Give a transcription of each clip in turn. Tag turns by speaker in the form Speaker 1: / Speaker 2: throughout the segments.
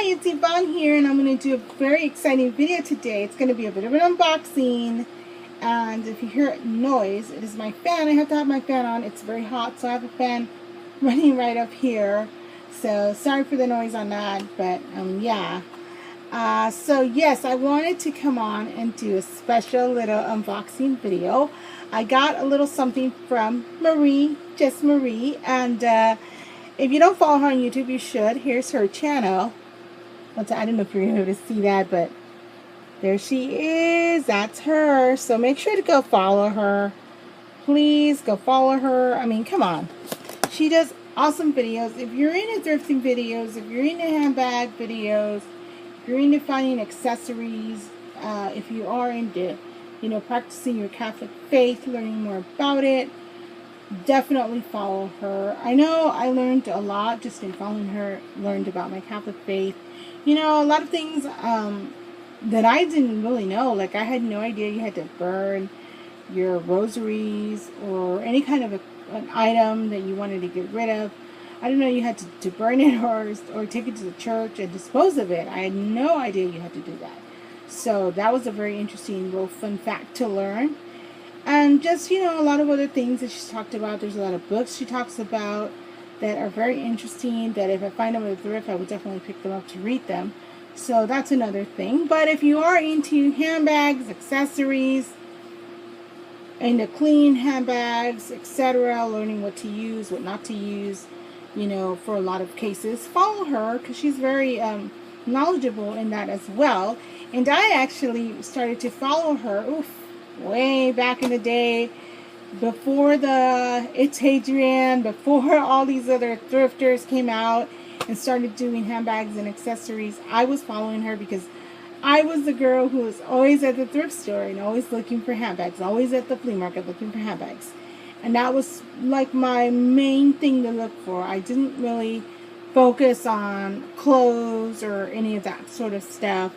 Speaker 1: Hi, it's Yvonne here, and I'm going to do a very exciting video today. It's going to be a bit of an unboxing, and if you hear noise, it is my fan. I have to have my fan on. It's very hot, so I have a fan running right up here. So sorry for the noise on that, but yeah. So yes, I wanted to come on and do a special little unboxing video. I got a little something from Marie, just Marie, and if you don't follow her on YouTube, you should. Here's her channel. I don't know if you're able to see that, but there she is. That's her. So make sure to go follow her. Please go follow her. I mean, come on. She does awesome videos. If you're into thrifting videos, if you're into handbag videos, if you're into finding accessories, if you are into, practicing your Catholic faith, learning more about it, definitely follow her. I know I learned a lot just in following her, learned about my Catholic faith. A lot of things that I didn't really know. Like, I had no idea you had to burn your rosaries or any kind of an item that you wanted to get rid of. I didn't know you had to burn it or take it to the church and dispose of it. I had no idea you had to do that. So that was a very interesting, little fun fact to learn. And just, a lot of other things that she's talked about. There's a lot of books she talks about that are very interesting, that if I find them at a thrift, I would definitely pick them up to read them. So that's another thing. But if you are into handbags, accessories, into clean handbags, etc., learning what to use, what not to use, for a lot of cases, follow her, because she's very knowledgeable in that as well. And I actually started to follow her, way back in the day, before the It's Hadrian, before all these other thrifters came out and started doing handbags and accessories. I was following her because I was the girl who was always at the thrift store and always looking for handbags, always at the flea market looking for handbags. And that was like my main thing to look for. I didn't really focus on clothes or any of that sort of stuff,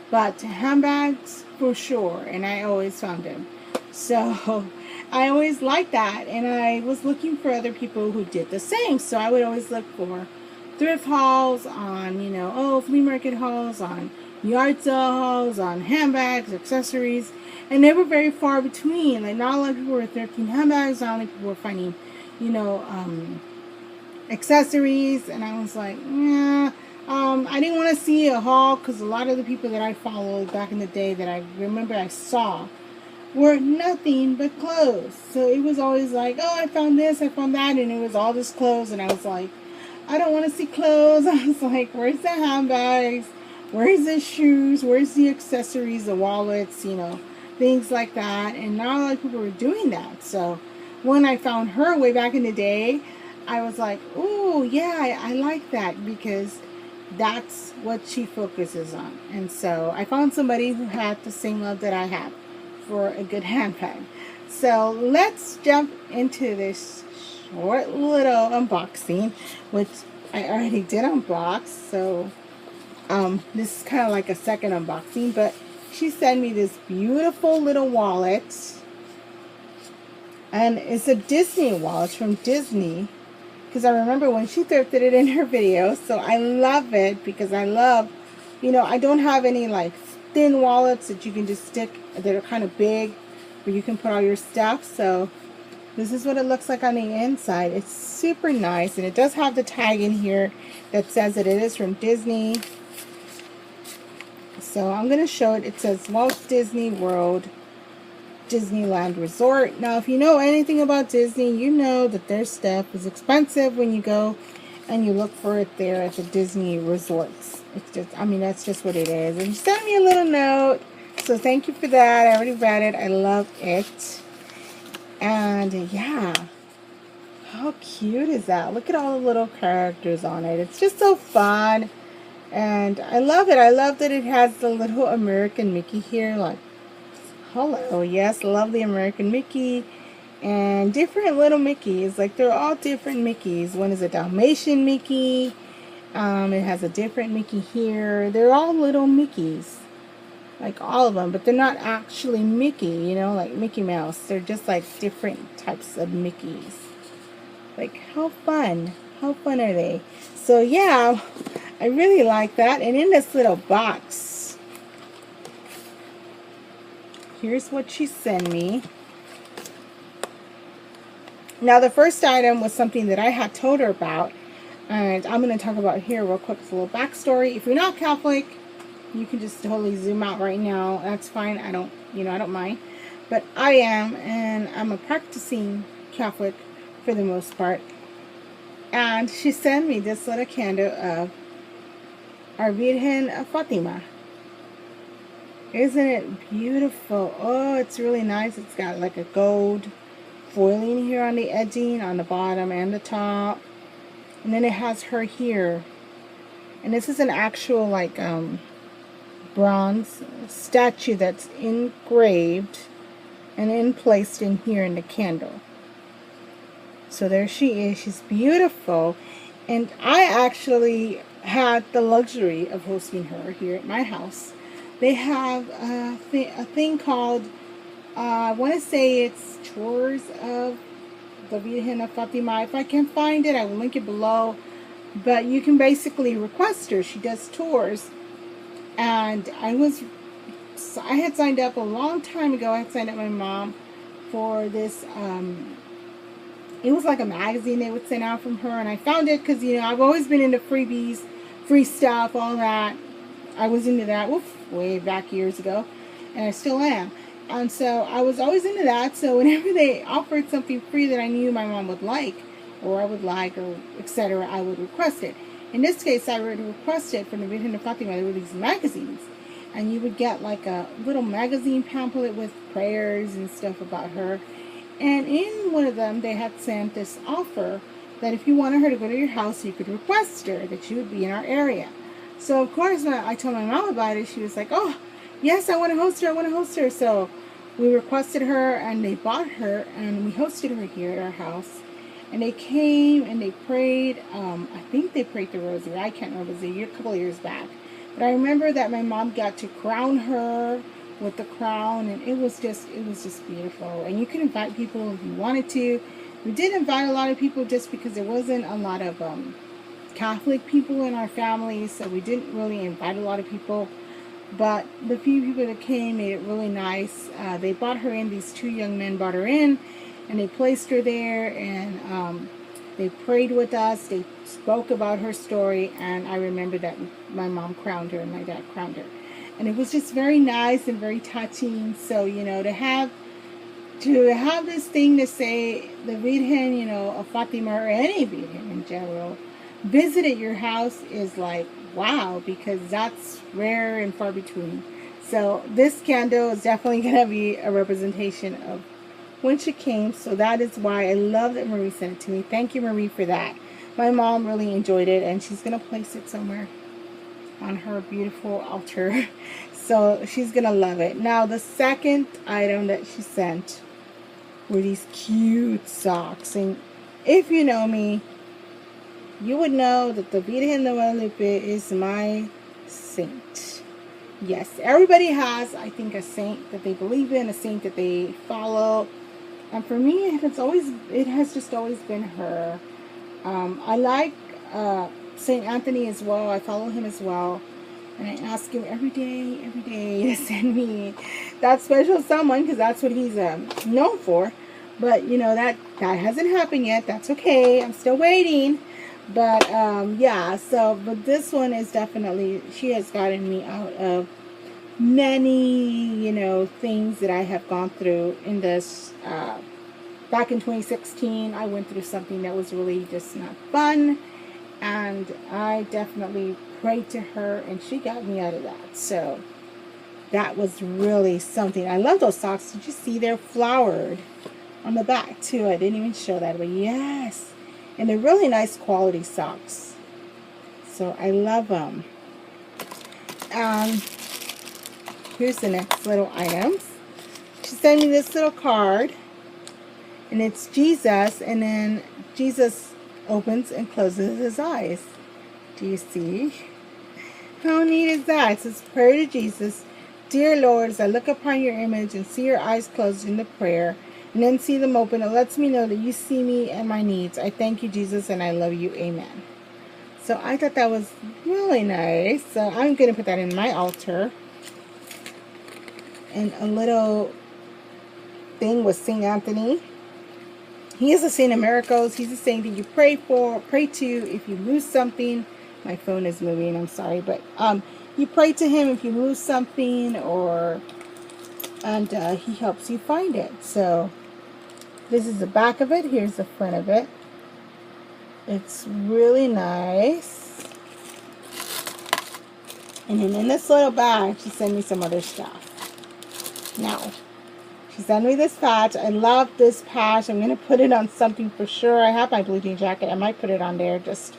Speaker 1: but handbags for sure, and I always found them. So I always liked that, and I was looking for other people who did the same. So I would always look for thrift hauls on, flea market hauls, on yard sale hauls, on handbags, accessories, and they were very far between. Like, not a lot of people were thrifting handbags, not a lot of people were finding, accessories, and I was like, yeah. I didn't want to see a haul because a lot of the people that I followed back in the day that I remember I saw were nothing but clothes. So it was always like, oh, I found this, I found that, and it was all this clothes, and I was like, I don't want to see clothes. I was like, where's the handbags? Where's the shoes? Where's the accessories, the wallets, things like that. And not a lot of people were doing that. So when I found her way back in the day, I was like, oh, yeah, I like that, because that's what she focuses on. And so I found somebody who had the same love that I have for a good handbag. So let's jump into this short little unboxing, which I already did unbox. So this is kind of like a second unboxing, but she sent me this beautiful little wallet, and it's a Disney wallet from Disney, because I remember when she thrifted it in her video. So I love it because I love, I don't have any like thin wallets that you can just stick, that are kind of big, where you can put all your stuff. So this is what it looks like on the inside. It's super nice, and it does have the tag in here that says that it is from Disney. So I'm going to show it. It says Walt Disney World Disneyland Resort. Now, if you know anything about Disney, you know that their stuff is expensive when you go and you look for it there at the Disney resorts. It's just, that's just what it is. And she sent me a little note, so thank you for that. I already read it. I love it. And yeah, how cute is that? Look at all the little characters on it. It's just so fun, and I love it. I love that it has the little American Mickey here, like, hello, yes, love the American Mickey, and different little Mickeys. Like, they're all different Mickeys. One is a Dalmatian Mickey. It has a different Mickey here. They're all little Mickeys, like all of them, but they're not actually Mickey, like Mickey Mouse. They're just like different types of Mickeys. Like, how fun are they? So yeah, I really like that. And in this little box, here's what she sent me. Now, the first item was something that I had told her about, and I'm going to talk about here real quick. It's a little backstory. If you're not Catholic, you can just totally zoom out right now. That's fine. I don't mind. But I am, and I'm a practicing Catholic for the most part. And she sent me this little candle of our Virgen of Fatima. Isn't it beautiful? Oh, it's really nice. It's got like a gold foiling here on the edging, on the bottom and the top. And then it has her here. And this is an actual like bronze statue that's engraved and placed in here in the candle. So there she is. She's beautiful. And I actually had the luxury of hosting her here at my house. They have a thing called, I want to say it's Tours of the Virgen of Fatima. If I can find it, I will link it below. But you can basically request her. She does tours. And I had signed up a long time ago. I had signed up my mom for this, it was like a magazine they would send out from her. And I found it because, I've always been into freebies, free stuff, all that. I was into that way back years ago. And I still am. And so I was always into that. So whenever they offered something free that I knew my mom would like, or I would like, or etc., I would request it. In this case, I would request it from the Virgen of Fatima. There were these magazines. And you would get like a little magazine pamphlet with prayers and stuff about her. And in one of them, they had sent this offer that if you wanted her to go to your house, you could request her, that she would be in our area. So, of course, when I told my mom about it, she was like, oh, yes, I want to host her. So we requested her, and they bought her, and we hosted her here at our house. And they came, and they prayed. I think they prayed the rosary. I can't remember. It was a couple of years back. But I remember that my mom got to crown her with the crown, and it was just beautiful. And you can invite people if you wanted to. We did invite a lot of people just because there wasn't a lot of Catholic people in our family, so we didn't really invite a lot of people. But the few people that came made it really nice. They brought her in. These two young men brought her in, and they placed her there, and they prayed with us. They spoke about her story, and I remember that my mom crowned her and my dad crowned her. And it was just very nice and very touching. So, to have this thing to say, the Virgen, of Fatima, or any Virgen in general, visited your house is like, wow, because that's rare and far between. So this candle is definitely going to be a representation of when she came. So that is why I love that Marie sent it to me. Thank you, Marie, for that. My mom really enjoyed it, and she's going to place it somewhere on her beautiful altar. So she's going to love it. Now, the second item that she sent were these cute socks. And if you know me, you would know that the Virgen de Guadalupe is my saint. Yes, everybody has, I think, a saint that they believe in, a saint that they follow. And for me, it has just always been her. I like St. Anthony as well. I follow him as well. And I ask him every day to send me that special someone, because that's what he's known for. But, that hasn't happened yet. That's okay. I'm still waiting. But, yeah. So, but this one is definitely, she has gotten me out of many, things that I have gone through in this. Back in 2016, I went through something that was really just not fun. And I definitely prayed to her, and she got me out of that. So that was really something. I love those socks. Did you see they're flowered on the back too? I didn't even show that, but yes. And they're really nice quality socks. So I love them. Here's the next little items. She sent me this little card, and it's Jesus, and then Jesus opens and closes his eyes. Do you see? How neat is that? It says, prayer to Jesus. Dear Lord, as I look upon your image and see your eyes closed in the prayer, and then see them open, it lets me know that you see me and my needs. I thank you, Jesus, and I love you. Amen. So I thought that was really nice. So I'm going to put that in my altar. And a little thing with St. Anthony. He is a saint of miracles. He's the saint that you pray for, pray to if you lose something. My phone is moving, I'm sorry. But you pray to him if you lose something, and he helps you find it. So this is the back of it. Here's the front of it. It's really nice. And then in this little bag, she sent me some other stuff. Now, she sent me this patch. I love this patch. I'm going to put it on something for sure. I have my blue jean jacket. I might put it on there. Just,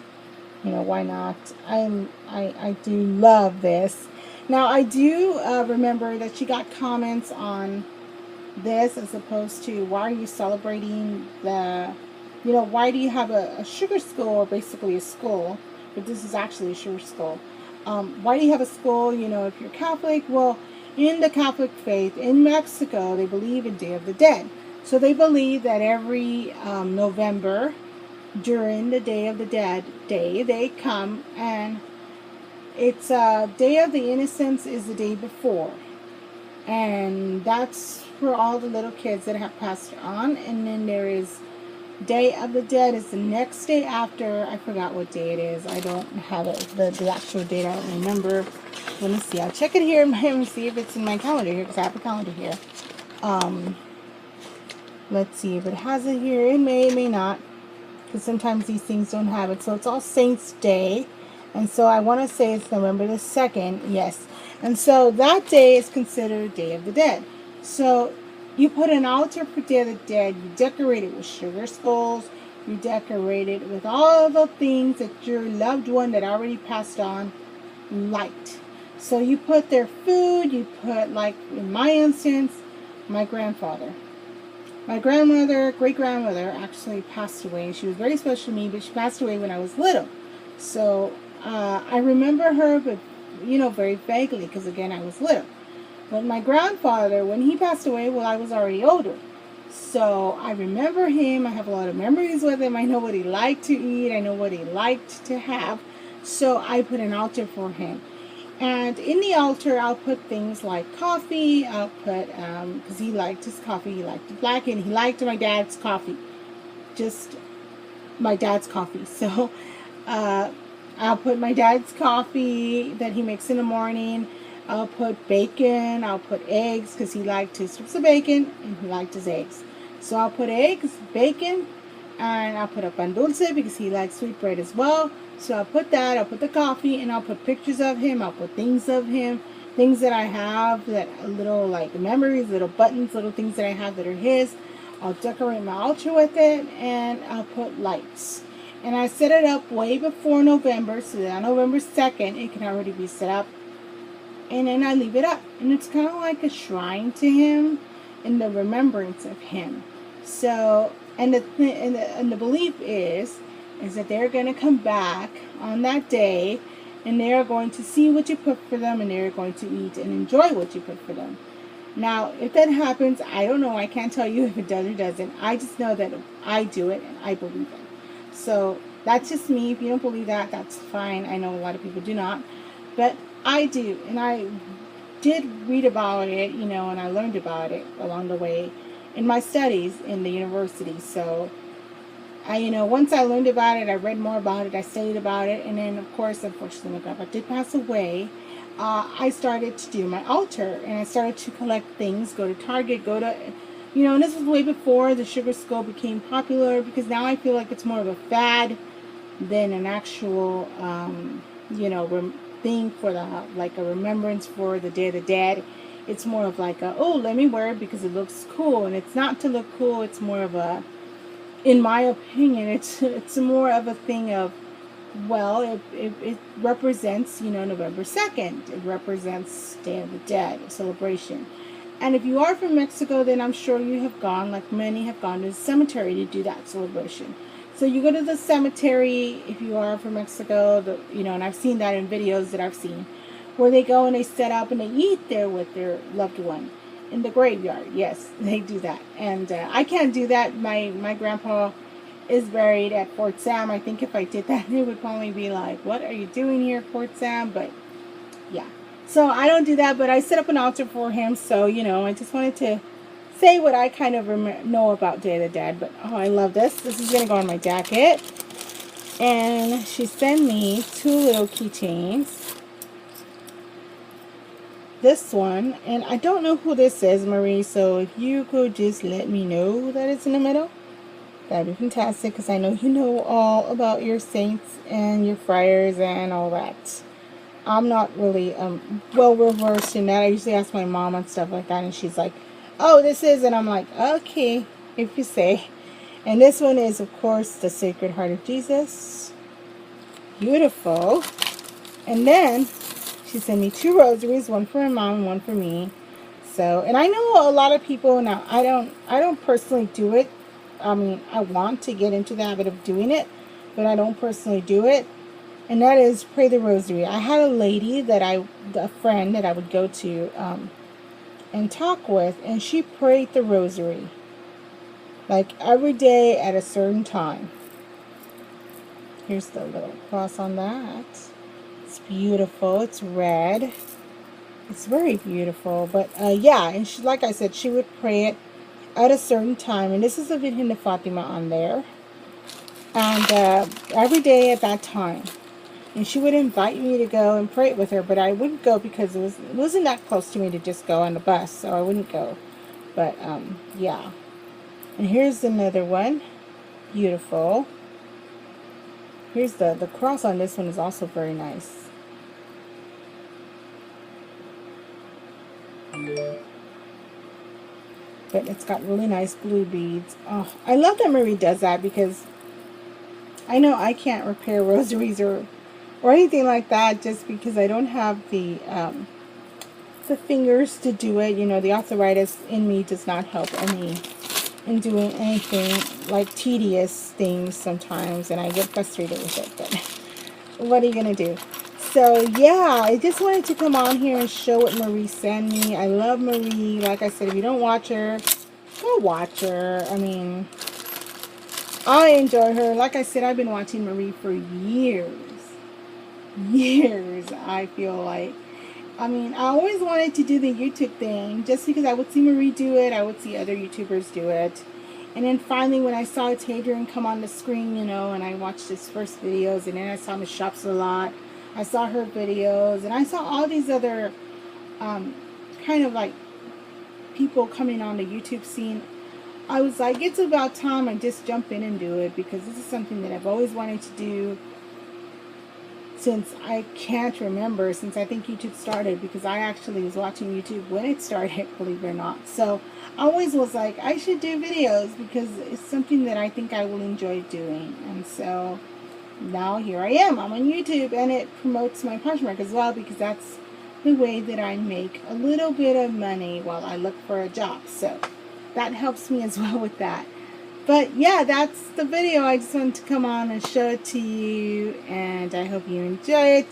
Speaker 1: why not? I do love this. Now, I do remember that she got comments on this as opposed to, why are you celebrating why do you have a sugar skull, or basically a skull, but this is actually a sugar skull. Why do you have a skull, if you're Catholic? Well, in the Catholic faith in Mexico, they believe in Day of the Dead. So they believe that every November, during the Day of the Dead day, they come, and it's Day of the Innocents is the day before. And that's for all the little kids that have passed on. And then there is Day of the Dead is the next day after. I forgot what day it is. I don't have it, the actual date. I don't remember. Let me see. I'll check it here and see if it's in my calendar here, because I have a calendar here. Let's see if it has it here. It may not, because sometimes these things don't have it. So it's All Saints Day, and so I want to say it's November the 2nd. Yes, and so that day is considered Day of the Dead. So you put an altar for Day of the Dead. You decorate it with sugar skulls. You decorate it with all the things that your loved one that already passed on liked. So you put their food. You put, like in my instance, my grandfather. My grandmother, great-grandmother, actually passed away. She was very special to me, but she passed away when I was little. So I remember her, but, very vaguely, because, again, I was little. But my grandfather, when he passed away, well, I was already older. So I remember him. I have a lot of memories with him. I know what he liked to eat. I know what he liked to have. So I put an altar for him. And in the altar, I'll put things like coffee. I'll put, because he liked his coffee. He liked it black, and he liked my dad's coffee. Just my dad's coffee. So I'll put my dad's coffee that he makes in the morning. I'll put bacon. I'll put eggs, because he liked his strips of bacon, and he liked his eggs. So I'll put eggs, bacon, and I'll put a pan dulce, because he likes sweet bread as well. So I'll put that, I'll put the coffee, and I'll put pictures of him, I'll put things of him, things that I have, that little like memories, little buttons, little things that I have that are his. I'll decorate my altar with it, and I'll put lights. And I set it up way before November, so that on November 2nd, it can already be set up. And then I leave it up. And it's kind of like a shrine to him, and the remembrance of him. So, and the belief is that they're going to come back on that day, and they're going to see what you put for them, and they're going to eat and enjoy what you put for them. Now, if that happens, I don't know. I can't tell you if it does or doesn't. I just know that I do it, and I believe it. So that's just me. If you don't believe that, that's fine. I know a lot of people do not, but I do, and I did read about it, and I learned about it along the way in my studies in the university. So once I learned about it, I read more about it, I studied about it, and then, of course, unfortunately, my grandpa did pass away. I started to do my altar, and I started to collect things, go to Target, and this was way before the sugar skull became popular, because now I feel like it's more of a fad than an actual, thing for like a remembrance for the Day of the Dead. It's more of like let me wear it because it looks cool, and it's not to look cool. It's more of a, in my opinion, it's more of a thing of, well, it represents, November 2nd. It represents Day of the Dead, a celebration. And if you are from Mexico, then I'm sure you have gone, like many have gone, to the cemetery to do that celebration. So you go to the cemetery if you are from Mexico, and I've seen that in videos that I've seen, where they go and they set up and they eat there with their loved one in the graveyard. Yes, they do that. And I can't do that. My grandpa is buried at Fort Sam. I think if I did that, they would probably be like, what are you doing here, Fort Sam? But yeah. So I don't do that, but I set up an altar for him. So, you know, I just wanted to say what I kind of know about Day of the Dead. But, oh, I love this. This is going to go on my jacket. And she sent me 2 little keychains. This one, and I don't know who this is, Marie, so if you could just let me know that it's in the middle, that'd be fantastic, because I know you know all about your saints and your friars and all that. I'm not really well versed in that. I usually ask my mom and stuff like that, and she's like, oh, this is, and I'm like, okay, if you say. And this one is, of course, the Sacred Heart of Jesus. Beautiful. And then she sent me 2 rosaries, one for my mom and one for me. So, and I know a lot of people now. I don't personally do it. I mean, I want to get into the habit of doing it, but I don't personally do it. And that is pray the rosary. I had a lady a friend that I would go to and talk with, and she prayed the rosary like every day at a certain time. Here's the little cross on that. It's beautiful. It's red. It's very beautiful. But yeah, and she, like I said, she would pray it at a certain time. And this is a Virgen de Fatima on there. And every day at that time. And she would invite me to go and pray it with her, but I wouldn't go because it wasn't that close to me to just go on the bus, so I wouldn't go. But yeah. And here's another one. Beautiful. Here's the cross on this one is also very nice. But it's got really nice blue beads. Oh, I love that Marie does that, because I know I can't repair rosaries or anything like that, just because I don't have the fingers to do it. You know, the arthritis in me does not help any in doing anything like tedious things sometimes, and I get frustrated with it, but what are you gonna do? So yeah, I just wanted to come on here and show what Marie sent me. I love Marie. Like I said, if you don't watch her, go watch her. I mean, I enjoy her. Like I said, I've been watching Marie for years. I feel like. I mean, I always wanted to do the YouTube thing, just because I would see Marie do it, I would see other YouTubers do it. And then finally, when I saw Tadrian come on the screen, you know, and I watched his first videos, and then I saw Miss Shops a lot, I saw her videos, and I saw all these other kind of like people coming on the YouTube scene. I was like, it's about time I just jump in and do it, because this is something that I've always wanted to do since I can't remember, since I think YouTube started, because I actually was watching YouTube when it started, believe it or not. So I always was like, I should do videos, because it's something that I think I will enjoy doing. And so now here I am. I'm on YouTube, and it promotes my Poshmark as well, because that's the way that I make a little bit of money while I look for a job. So that helps me as well with that. But yeah, that's the video. I just wanted to come on and show it to you, and I hope you enjoy it.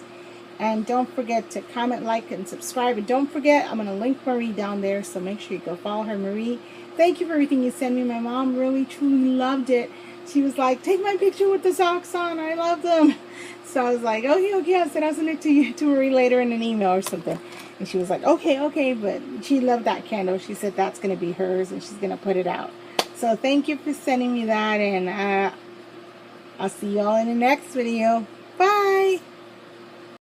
Speaker 1: And don't forget to comment, like, and subscribe. And don't forget, I'm going to link Marie down there, so make sure you go follow her. Marie, thank you for everything you sent me. My mom really, truly loved it. She was like, take my picture with the socks on. I love them. So I was like, okay. I said I'll send it to you, to Marie, later in an email or something. And she was like, okay. But she loved that candle. She said that's going to be hers, and she's going to put it out. So thank you for sending me that, and I'll see y'all in the next video.